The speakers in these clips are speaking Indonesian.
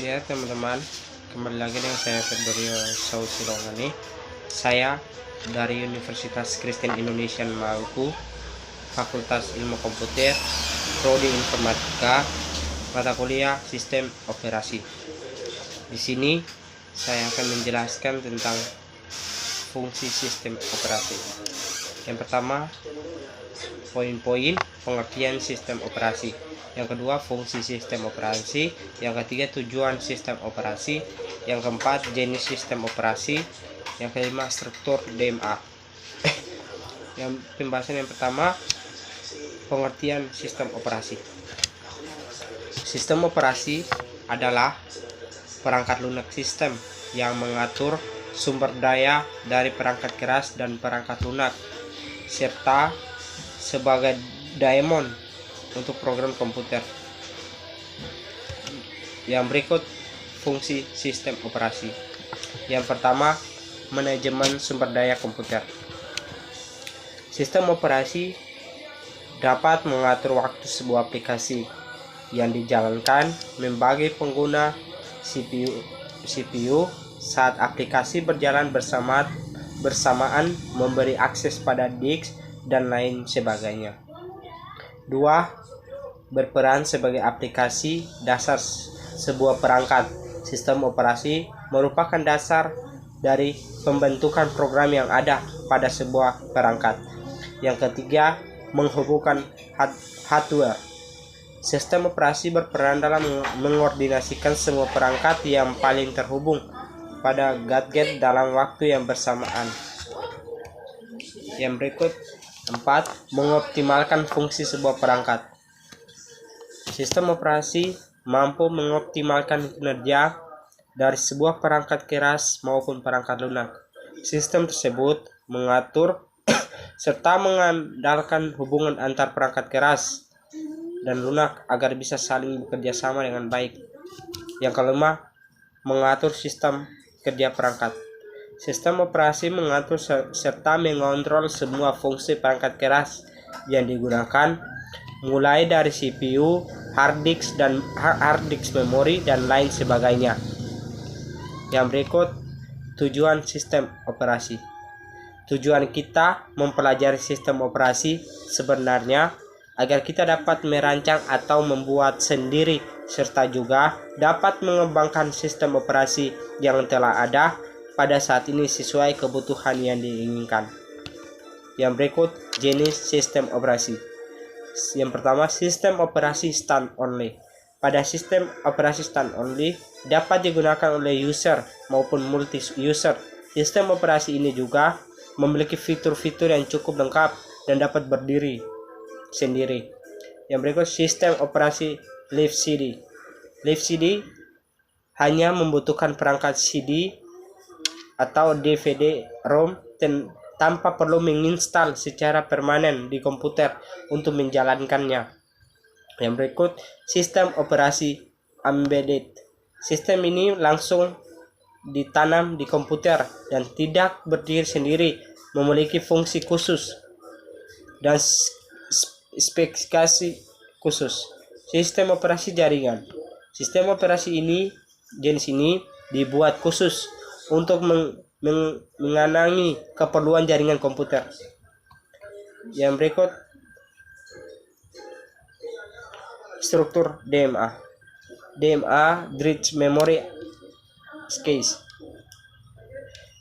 Ya teman-teman, kembali lagi dengan saya Febrio Sausilongani. Saya dari Universitas Kristen Indonesia Maluku, Fakultas Ilmu Komputer, Prodi Informatika, mata kuliah Sistem Operasi. Di sini saya akan menjelaskan tentang fungsi sistem operasi. Yang pertama, poin-poin pengertian sistem operasi. Yang kedua, fungsi sistem operasi. Yang ketiga, tujuan sistem operasi. Yang keempat, jenis sistem operasi. Yang kelima, struktur DMA. Yang pembahasan yang pertama, pengertian sistem operasi. Sistem operasi adalah perangkat lunak sistem yang mengatur sumber daya dari perangkat keras dan perangkat lunak, serta sebagai daemon untuk program komputer. Yang berikut fungsi sistem operasi. Yang pertama, manajemen sumber daya komputer. Sistem operasi dapat mengatur waktu sebuah aplikasi yang dijalankan membagi pengguna CPU saat aplikasi berjalan bersamaan, memberi akses pada disk dan lain sebagainya. 2. Berperan sebagai aplikasi dasar sebuah perangkat. Sistem operasi merupakan dasar dari pembentukan program yang ada pada sebuah perangkat. Yang ketiga, menghubungkan hardware. Sistem operasi berperan dalam mengordinasikan semua perangkat yang paling terhubung pada gadget dalam waktu yang bersamaan. Yang berikut 4. Mengoptimalkan fungsi sebuah perangkat. Sistem operasi mampu mengoptimalkan kinerja dari sebuah perangkat keras maupun perangkat lunak. Sistem tersebut mengatur serta mengandalkan hubungan antar perangkat keras dan lunak agar bisa saling bekerja sama dengan baik. Yang kelima, mengatur sistem kerja perangkat. Sistem operasi mengatur serta mengontrol semua fungsi perangkat keras yang digunakan, mulai dari CPU, hard disk memori, dan lain sebagainya. Yang berikut, tujuan sistem operasi. Tujuan kita mempelajari sistem operasi sebenarnya agar kita dapat merancang atau membuat sendiri, serta juga dapat mengembangkan sistem operasi yang telah ada pada saat ini sesuai kebutuhan yang diinginkan. Yang berikut, jenis sistem operasi. Yang pertama, sistem operasi stand-only. Pada sistem operasi stand-only dapat digunakan oleh user maupun multi-user. Sistem operasi ini juga memiliki fitur-fitur yang cukup lengkap dan dapat berdiri sendiri. Yang berikut, sistem operasi Live CD. Live CD hanya membutuhkan perangkat CD atau DVD-ROM tanpa perlu menginstal secara permanen di komputer untuk menjalankannya. Yang berikut, sistem operasi embedded. Sistem ini langsung ditanam di komputer dan tidak berdiri sendiri, memiliki fungsi khusus dan spesifikasi khusus. Sistem operasi jaringan. Sistem operasi jenis ini dibuat khusus untuk mengenangi keperluan jaringan komputer. Yang berikut, struktur DMA. DMA, Direct Memory Cache,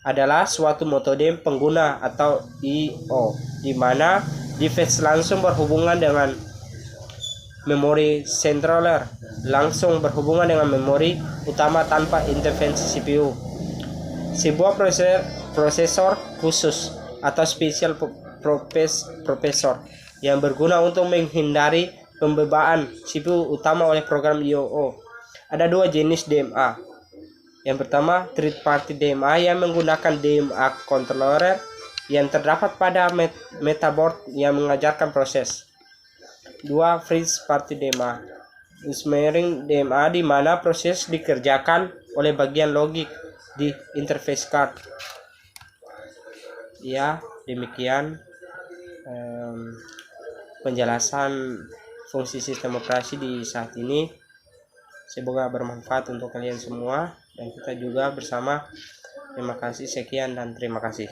adalah suatu metode pengguna atau I/O di mana device langsung berhubungan dengan memori controller, langsung berhubungan dengan memori utama tanpa intervensi CPU. Sebuah prosesor khusus atau special processor yang berguna untuk menghindari pembebaan CPU utama oleh program I/O. Ada dua jenis DMA. Yang pertama, third party DMA yang menggunakan DMA controller yang terdapat pada metaboard yang mengajarkan proses. 2. First party DMA. Engineering DMA di mana proses dikerjakan oleh bagian logik di interface card. Ya, demikian penjelasan fungsi sistem operasi di saat ini. Semoga bermanfaat untuk kalian semua dan kita juga bersama. Terima kasih, sekian dan terima kasih.